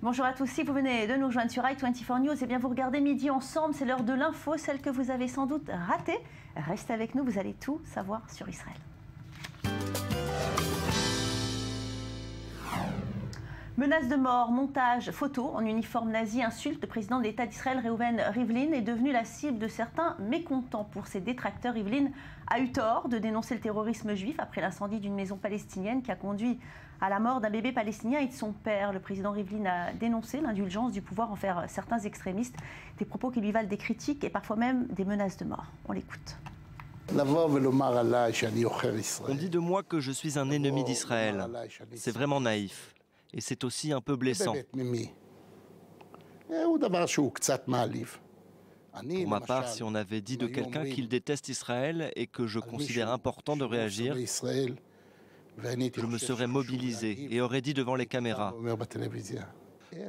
Bonjour à tous, si vous venez de nous rejoindre sur i24 News, eh bien vous regardez Midi ensemble, c'est l'heure de l'info, celle que vous avez sans doute ratée. Restez avec nous, vous allez tout savoir sur Israël. Menaces de mort, montage, photos en uniforme nazi, insulte, le président de l'État d'Israël, Reuven Rivlin, est devenu la cible de certains mécontents. Pour ses détracteurs, Rivlin a eu tort de dénoncer le terrorisme juif après l'incendie d'une maison palestinienne qui a conduit à la mort d'un bébé palestinien et de son père. Le président Rivlin a dénoncé l'indulgence du pouvoir envers certains extrémistes, des propos qui lui valent des critiques et parfois même des menaces de mort. On l'écoute. On dit de moi que je suis un ennemi d'Israël. C'est vraiment naïf. Et c'est aussi un peu blessant. Pour ma part, si on avait dit de quelqu'un qu'il déteste Israël et que je considère important de réagir, je me serais mobilisé et aurais dit devant les caméras: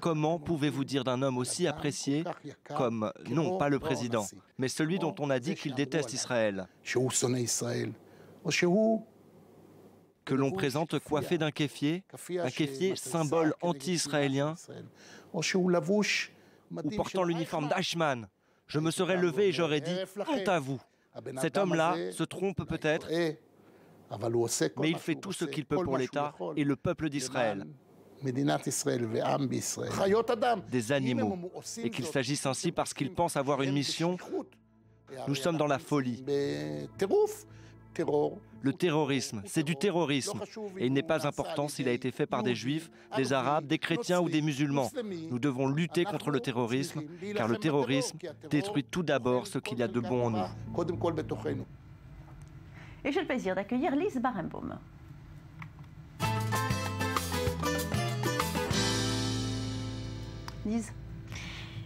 comment pouvez-vous dire d'un homme aussi apprécié comme, non pas le président, mais celui dont on a dit qu'il déteste Israël, que l'on présente coiffé d'un kéfier, un kéfier symbole anti-israélien, ou portant l'uniforme d'Eichmann, je me serais levé et j'aurais dit: honte à vous. Cet homme-là se trompe peut-être, mais il fait tout ce qu'il peut pour l'État et le peuple d'Israël. Des animaux, et qu'il s'agisse ainsi parce qu'ils pensent avoir une mission. Nous sommes dans la folie. Le terrorisme, c'est du terrorisme. Et il n'est pas important s'il a été fait par des juifs, des arabes, des chrétiens ou des musulmans. Nous devons lutter contre le terrorisme, car le terrorisme détruit tout d'abord ce qu'il y a de bon en nous. Et j'ai le plaisir d'accueillir Lise Barenbaum. Lise.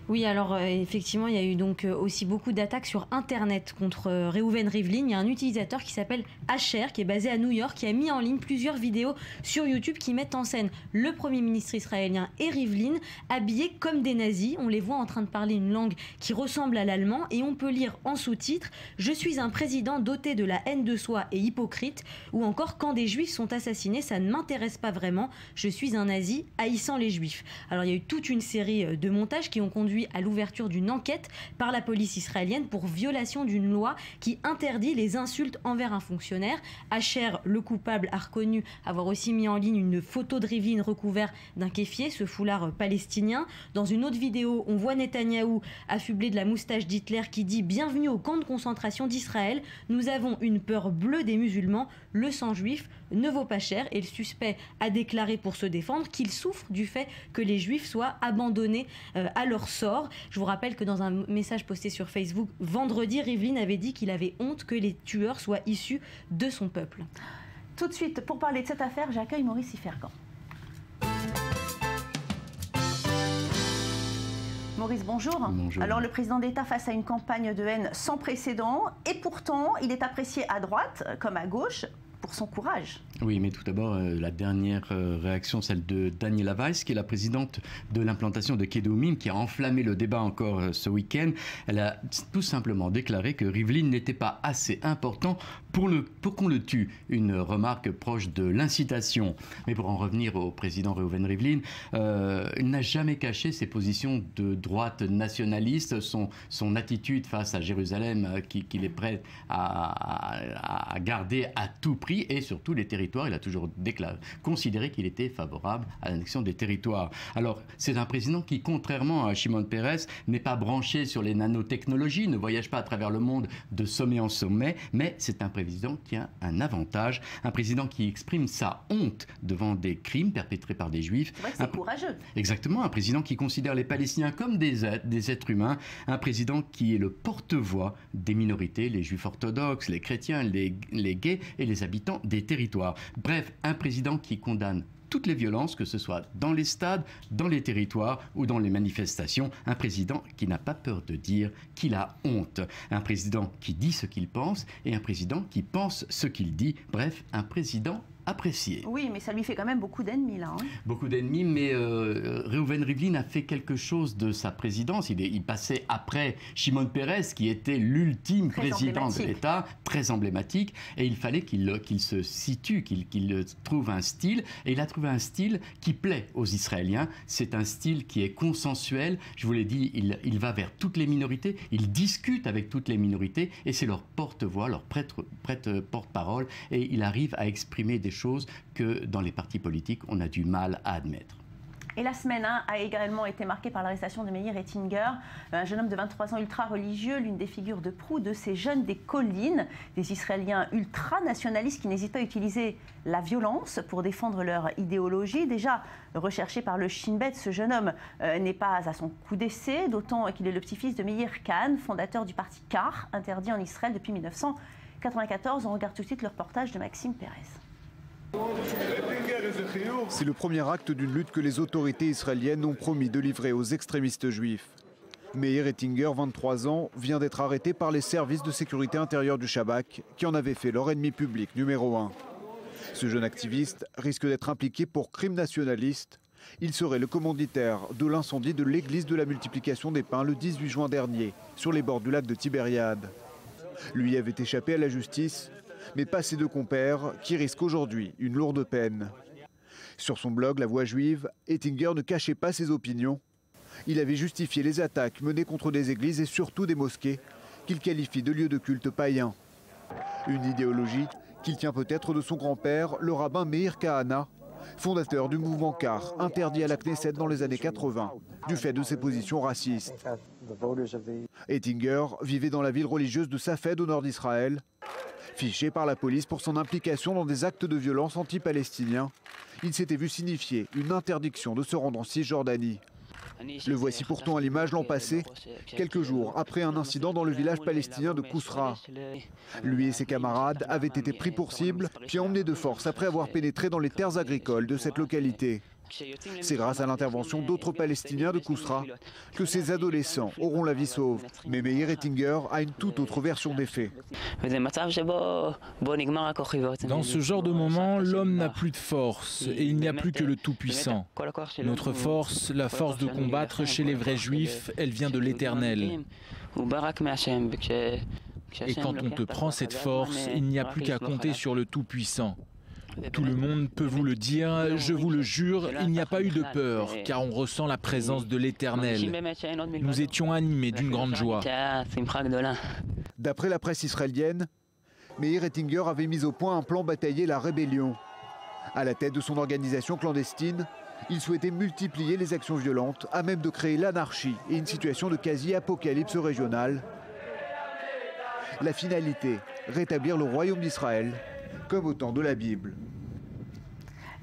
Oui, alors effectivement, il y a eu donc aussi beaucoup d'attaques sur Internet contre Reuven Rivlin. Il y a un utilisateur qui s'appelle Asher, qui est basé à New York, qui a mis en ligne plusieurs vidéos sur YouTube qui mettent en scène le Premier ministre israélien et Rivlin habillés comme des nazis. On les voit en train de parler une langue qui ressemble à l'allemand et on peut lire en sous-titres « Je suis un président doté de la haine de soi et hypocrite » ou encore « Quand des juifs sont assassinés, ça ne m'intéresse pas vraiment. Je suis un nazi haïssant les juifs ». Alors il y a eu toute une série de montages qui ont conduit à l'ouverture d'une enquête par la police israélienne pour violation d'une loi qui interdit les insultes envers un fonctionnaire. Asher, le coupable, a reconnu avoir aussi mis en ligne une photo de Rivlin recouvert d'un kéfier, ce foulard palestinien. Dans une autre vidéo, on voit Netanyahou affublé de la moustache d'Hitler qui dit « Bienvenue au camp de concentration d'Israël. Nous avons une peur bleue des musulmans. Le sang juif ne vaut pas cher. » Et le suspect a déclaré pour se défendre qu'il souffre du fait que les juifs soient abandonnés à leur sort. Je vous rappelle que dans un message posté sur Facebook vendredi, Rivlin avait dit qu'il avait honte que les tueurs soient issus de son peuple. Tout de suite, pour parler de cette affaire, j'accueille Maurice Ifergan. Maurice, bonjour. Bonjour. Alors, le président d'État face à une campagne de haine sans précédent, et pourtant, il est apprécié à droite comme à gauche pour son courage. Oui, mais tout d'abord, la dernière réaction, celle de Daniela Weiss, qui est la présidente de l'implantation de Kedumim, qui a enflammé le débat encore ce week-end. Elle a tout simplement déclaré que Rivlin n'était pas assez important pour qu'on le tue. Une remarque proche de l'incitation. Mais pour en revenir au président Reuven Rivlin, il n'a jamais caché ses positions de droite nationaliste, son attitude face à Jérusalem qu'il est prêt à garder à tout prix, et surtout les territoires. Il a toujours considéré qu'il était favorable à l'annexion des territoires. Alors, c'est un président qui, contrairement à Shimon Peres, n'est pas branché sur les nanotechnologies, ne voyage pas à travers le monde de sommet en sommet, mais c'est un président qui a un avantage, un président qui exprime sa honte devant des crimes perpétrés par des juifs. C'est vrai que c'est courageux. Exactement, un président qui considère les Palestiniens comme des êtres humains, un président qui est le porte-voix des minorités, les juifs orthodoxes, les chrétiens, les gays et les habitants des territoires. Bref, un président qui condamne toutes les violences, que ce soit dans les stades, dans les territoires ou dans les manifestations. Un président qui n'a pas peur de dire qu'il a honte. Un président qui dit ce qu'il pense et un président qui pense ce qu'il dit. Bref, un président apprécié. Oui, mais ça lui fait quand même beaucoup d'ennemis, là. Hein. Beaucoup d'ennemis, mais Reuven Rivlin a fait quelque chose de sa présidence. Il passait après Shimon Peres, qui était l'ultime président de l'État, très emblématique, et il fallait qu'il se situe, qu'il trouve un style, et il a trouvé un style qui plaît aux Israéliens. C'est un style qui est consensuel. Je vous l'ai dit, il va vers toutes les minorités, il discute avec toutes les minorités, et c'est leur porte-voix, leur porte-parole, et il arrive à exprimer des choses que dans les partis politiques, on a du mal à admettre. Et la semaine a également été marquée par l'arrestation de Meir Ettinger, un jeune homme de 23 ans ultra-religieux, l'une des figures de proue de ces jeunes des collines, des Israéliens ultra-nationalistes qui n'hésitent pas à utiliser la violence pour défendre leur idéologie. Déjà recherché par le Shin Bet, ce jeune homme n'est pas à son coup d'essai, d'autant qu'il est le petit-fils de Meir Kahane, fondateur du parti Car, interdit en Israël depuis 1994. On regarde tout de suite le reportage de Maxime Pérez. C'est le premier acte d'une lutte que les autorités israéliennes ont promis de livrer aux extrémistes juifs. Meir Ettinger, 23 ans, vient d'être arrêté par les services de sécurité intérieure du Shabak, qui en avaient fait leur ennemi public numéro 1. Ce jeune activiste risque d'être impliqué pour crime nationaliste. Il serait le commanditaire de l'incendie de l'église de la multiplication des pains le 18 juin dernier, sur les bords du lac de Tibériade. Lui avait échappé à la justice, mais pas ses deux compères qui risquent aujourd'hui une lourde peine. Sur son blog La Voix juive, Ettinger ne cachait pas ses opinions. Il avait justifié les attaques menées contre des églises et surtout des mosquées qu'il qualifie de lieux de culte païens. Une idéologie qu'il tient peut-être de son grand-père, le rabbin Meir Kahana, fondateur du mouvement Car, interdit à la Knesset dans les années 80, du fait de ses positions racistes. Ettinger vivait dans la ville religieuse de Safed au nord d'Israël. Fiché par la police pour son implication dans des actes de violence anti-palestiniens, il s'était vu signifier une interdiction de se rendre en Cisjordanie. Le voici pourtant à l'image l'an passé, quelques jours après un incident dans le village palestinien de Kousra. Lui et ses camarades avaient été pris pour cible, puis emmenés de force après avoir pénétré dans les terres agricoles de cette localité. C'est grâce à l'intervention d'autres Palestiniens de Kousra que ces adolescents auront la vie sauve. Mais Meir Ettinger a une toute autre version des faits. Dans ce genre de moment, l'homme n'a plus de force et il n'y a plus que le Tout-Puissant. Notre force, la force de combattre chez les vrais Juifs, elle vient de l'Éternel. Et quand on te prend cette force, il n'y a plus qu'à compter sur le Tout-Puissant. Tout le monde peut vous le dire, je vous le jure, il n'y a pas eu de peur, car on ressent la présence de l'Éternel. Nous étions animés d'une grande joie. D'après la presse israélienne, Meir Ettinger avait mis au point un plan batailler la rébellion. À la tête de son organisation clandestine, il souhaitait multiplier les actions violentes, à même de créer l'anarchie et une situation de quasi-apocalypse régionale. La finalité, rétablir le royaume d'Israël, comme au temps de la Bible.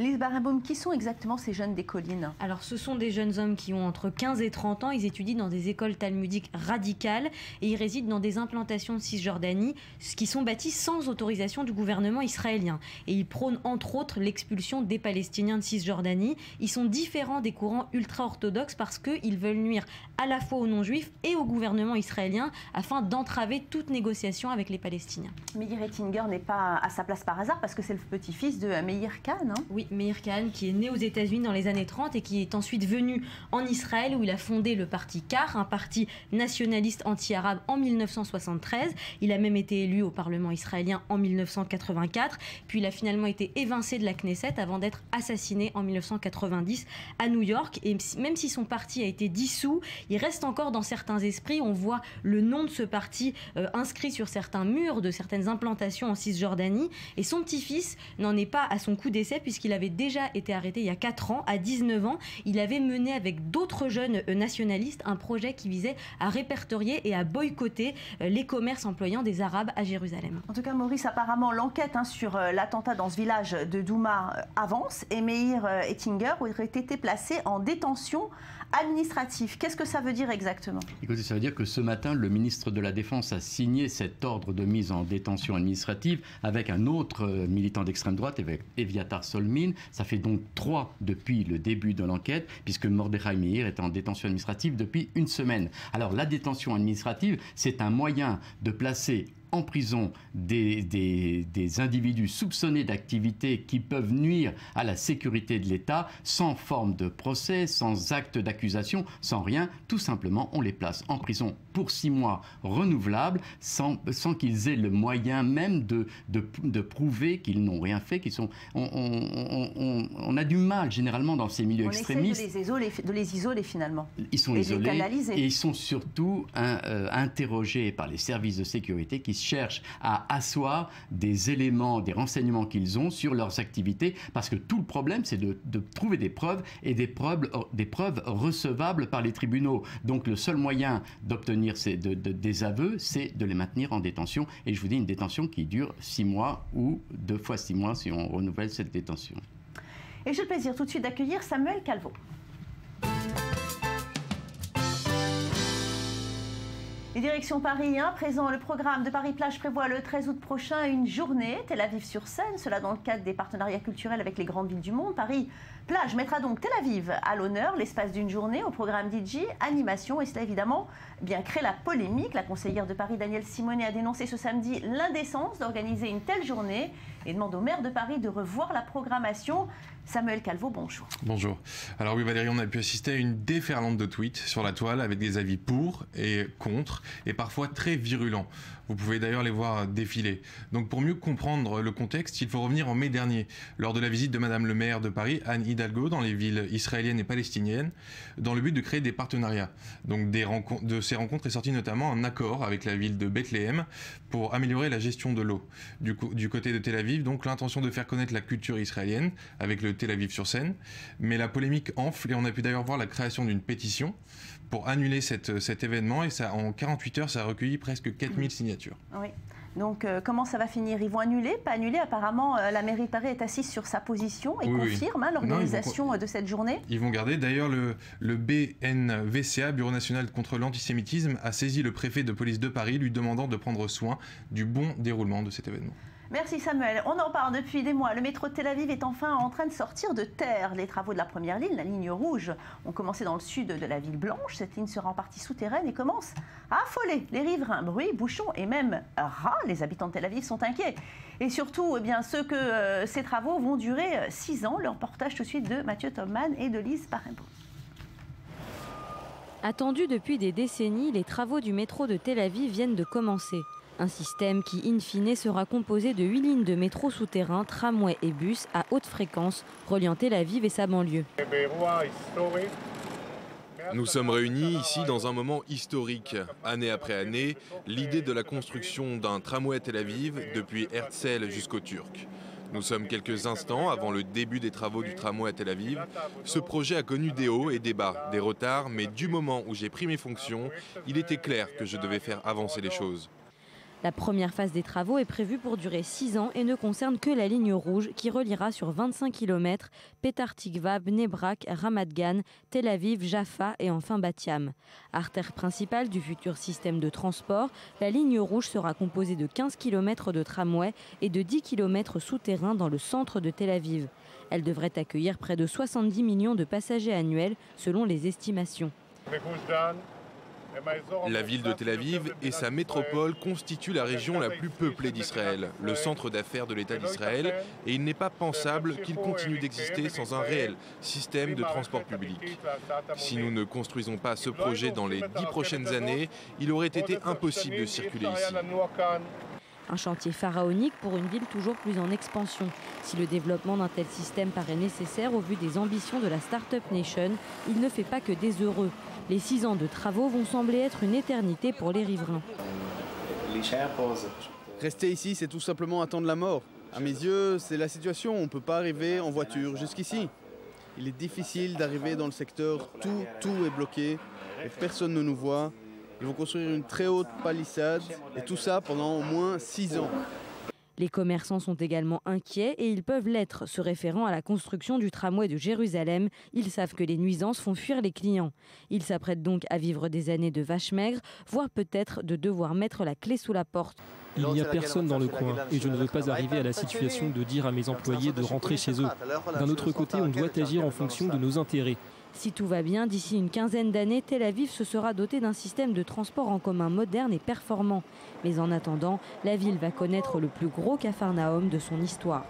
Lise Barenbaum, qui sont exactement ces jeunes des collines? Alors, ce sont des jeunes hommes qui ont entre 15 et 30 ans. Ils étudient dans des écoles talmudiques radicales et ils résident dans des implantations de Cisjordanie qui sont bâties sans autorisation du gouvernement israélien. Et ils prônent entre autres l'expulsion des Palestiniens de Cisjordanie. Ils sont différents des courants ultra-orthodoxes parce qu'ils veulent nuire à la fois aux non-juifs et au gouvernement israélien afin d'entraver toute négociation avec les Palestiniens. Meir Ettinger n'est pas à sa place par hasard parce que c'est le petit-fils de Meir Kahane. Hein. Oui, Meir Kahane qui est né aux États-Unis dans les années 30 et qui est ensuite venu en Israël où il a fondé le parti Car, un parti nationaliste anti-arabe en 1973. Il a même été élu au Parlement israélien en 1984. Puis il a finalement été évincé de la Knesset avant d'être assassiné en 1990 à New York. Et même si son parti a été dissous, il reste encore dans certains esprits. On voit le nom de ce parti inscrit sur certains murs de certaines implantations en Cisjordanie. Et son petit-fils n'en est pas à son coup d'essai puisqu'il avait déjà été arrêté il y a 4 ans. À 19 ans, il avait mené avec d'autres jeunes nationalistes un projet qui visait à répertorier et à boycotter les commerces employant des Arabes à Jérusalem. En tout cas, Maurice, apparemment, l'enquête sur l'attentat dans ce village de Douma avance et Meir Ettinger aurait été placé en détention administrative. Qu'est-ce que ça veut dire exactement? Écoutez, ça veut dire que ce matin, le ministre de la Défense a signé cet ordre de mise en détention administrative avec un autre militant d'extrême droite, avec Eviatar Solmin. Ça fait donc 3 depuis le début de l'enquête, puisque Mordechai Meir est en détention administrative depuis une semaine. Alors la détention administrative, c'est un moyen de placer en prison des individus soupçonnés d'activités qui peuvent nuire à la sécurité de l'État, sans forme de procès, sans acte d'accusation, sans rien. Tout simplement, on les place en prison pour 6 mois renouvelables, sans qu'ils aient le moyen même de prouver qu'ils n'ont rien fait, qu'ils sont... On a du mal, généralement, dans ces milieux extrémistes. De les isoler, finalement. Ils sont isolés et ils sont surtout interrogés par les services de sécurité qui cherchent à asseoir des éléments, des renseignements qu'ils ont sur leurs activités, parce que tout le problème, c'est de trouver des preuves et des preuves recevables par les tribunaux. Donc le seul moyen d'obtenir des aveux, c'est de les maintenir en détention. Et je vous dis, une détention qui dure 6 mois ou 2 fois 6 mois si on renouvelle cette détention. Et j'ai le plaisir tout de suite d'accueillir Samuel Calvo. Et direction Paris, présent, le programme de Paris-Plage prévoit le 13 août prochain une journée Tel Aviv sur Seine, cela dans le cadre des partenariats culturels avec les grandes villes du monde. Paris-Plage mettra donc Tel Aviv à l'honneur, l'espace d'une journée, au programme DJ, animation, et cela évidemment crée la polémique. La conseillère de Paris, Danielle Simonet, a dénoncé ce samedi l'indécence d'organiser une telle journée et demande au maire de Paris de revoir la programmation. Samuel Calvo, bonjour. Bonjour. Alors oui Valérie, on a pu assister à une déferlante de tweets sur la toile avec des avis pour et contre et parfois très virulents. Vous pouvez d'ailleurs les voir défiler. Donc pour mieux comprendre le contexte, il faut revenir en mai dernier, lors de la visite de Madame le maire de Paris, Anne Hidalgo, dans les villes israéliennes et palestiniennes, dans le but de créer des partenariats. Donc de ces rencontres est sorti notamment un accord avec la ville de Bethléem pour améliorer la gestion de l'eau. Du côté de Tel Aviv, donc l'intention de faire connaître la culture israélienne avec le Tel Aviv sur Seine. Mais la polémique enfle et on a pu d'ailleurs voir la création d'une pétition pour annuler cet événement, et ça, en 48 heures, ça a recueilli presque 4000 signatures. Oui. Donc comment ça va finir? Ils vont annuler? Pas annuler? Apparemment, la mairie de Paris est assise sur sa position et confirme l'organisation de cette journée. Ils vont garder. D'ailleurs, le BNVCA, Bureau national contre l'antisémitisme, a saisi le préfet de police de Paris, lui demandant de prendre soin du bon déroulement de cet événement. Merci Samuel. On en parle depuis des mois. Le métro de Tel Aviv est enfin en train de sortir de terre. Les travaux de la première ligne, la ligne rouge, ont commencé dans le sud de la ville blanche. Cette ligne sera en partie souterraine et commence à affoler les riverains. Bruit, bouchons et même rats. Les habitants de Tel Aviv sont inquiets. Et surtout, ces travaux vont durer 6 ans. Le reportage tout de suite de Mathieu Tobman et de Lise Parembo. Attendus depuis des décennies, les travaux du métro de Tel Aviv viennent de commencer. Un système qui, in fine, sera composé de 8 lignes de métro souterrain, tramway et bus à haute fréquence, reliant Tel Aviv et sa banlieue. Nous sommes réunis ici dans un moment historique. Année après année, l'idée de la construction d'un tramway à Tel Aviv, depuis Herzl jusqu'au Turc. Nous sommes quelques instants avant le début des travaux du tramway à Tel Aviv. Ce projet a connu des hauts et des bas, des retards, mais du moment où j'ai pris mes fonctions, il était clair que je devais faire avancer les choses. La première phase des travaux est prévue pour durer 6 ans et ne concerne que la ligne rouge qui reliera sur 25 km Petah Tikva, Bnei Brak, Ramat Gan, Tel Aviv, Jaffa et enfin Bat Yam. Artère principale du futur système de transport, la ligne rouge sera composée de 15 km de tramway et de 10 km souterrains dans le centre de Tel Aviv. Elle devrait accueillir près de 70 millions de passagers annuels selon les estimations. La ville de Tel Aviv et sa métropole constituent la région la plus peuplée d'Israël, le centre d'affaires de l'État d'Israël, et il n'est pas pensable qu'il continue d'exister sans un réel système de transport public. Si nous ne construisons pas ce projet dans les 10 prochaines années, il aurait été impossible de circuler ici. Un chantier pharaonique pour une ville toujours plus en expansion. Si le développement d'un tel système paraît nécessaire au vu des ambitions de la Startup Nation, il ne fait pas que des heureux. Les 6 ans de travaux vont sembler être une éternité pour les riverains. Rester ici, c'est tout simplement attendre la mort. À mes yeux, c'est la situation. On ne peut pas arriver en voiture jusqu'ici. Il est difficile d'arriver dans le secteur. Tout est bloqué et personne ne nous voit. Ils vont construire une très haute palissade et tout ça pendant au moins 6 ans. Les commerçants sont également inquiets et ils peuvent l'être. Se référant à la construction du tramway de Jérusalem, ils savent que les nuisances font fuir les clients. Ils s'apprêtent donc à vivre des années de vaches maigres, voire peut-être de devoir mettre la clé sous la porte. Il n'y a personne dans le coin et je ne veux pas arriver à la situation de dire à mes employés de rentrer chez eux. D'un autre côté, on doit agir en fonction de nos intérêts. Si tout va bien, d'ici une quinzaine d'années, Tel Aviv se sera dotée d'un système de transport en commun moderne et performant. Mais en attendant, la ville va connaître le plus gros Capharnaüm de son histoire.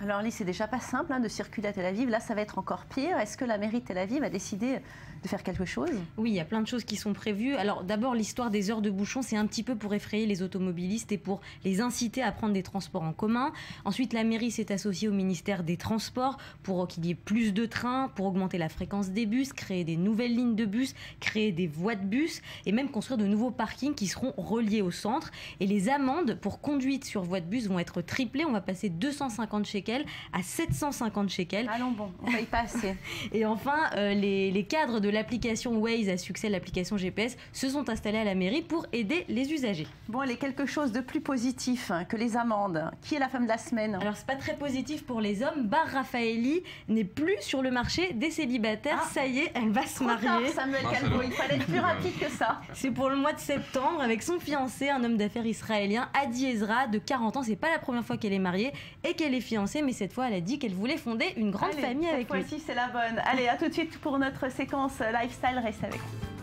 Alors Lise, c'est déjà pas simple de circuler à Tel Aviv. Là, ça va être encore pire. Est-ce que la mairie de Tel Aviv a décidé de faire quelque chose? Oui, il y a plein de choses qui sont prévues. Alors d'abord, l'histoire des heures de bouchon, c'est un petit peu pour effrayer les automobilistes et pour les inciter à prendre des transports en commun. Ensuite, la mairie s'est associée au ministère des Transports pour qu'il y ait plus de trains, pour augmenter la fréquence des bus, créer des nouvelles lignes de bus, créer des voies de bus et même construire de nouveaux parkings qui seront reliés au centre. Et les amendes pour conduite sur voie de bus vont être triplées. On va passer 250 shekels à 750 shekels. Allons bon, on ne paye pas assez. Et enfin, les cadres de l'application Waze à succès, l'application GPS, se sont installés à la mairie pour aider les usagers. Bon, allez, quelque chose de plus positif que les amendes. Qui est la femme de la semaine? Alors, c'est pas très positif pour les hommes. Bar Raffaeli n'est plus sur le marché des célibataires. Ah, ça y est, elle va se marier. Tard, Samuel Calvo, il fallait être plus rapide que ça. C'est pour le mois de septembre avec son fiancé, un homme d'affaires israélien, Adi Ezra, de 40 ans. C'est pas la première fois qu'elle est mariée et qu'elle est fiancée, mais cette fois, elle a dit qu'elle voulait fonder une grande famille avec lui. Cette fois-ci, c'est la bonne. Allez, à tout de suite pour notre séquence lifestyle. Reste avec nous.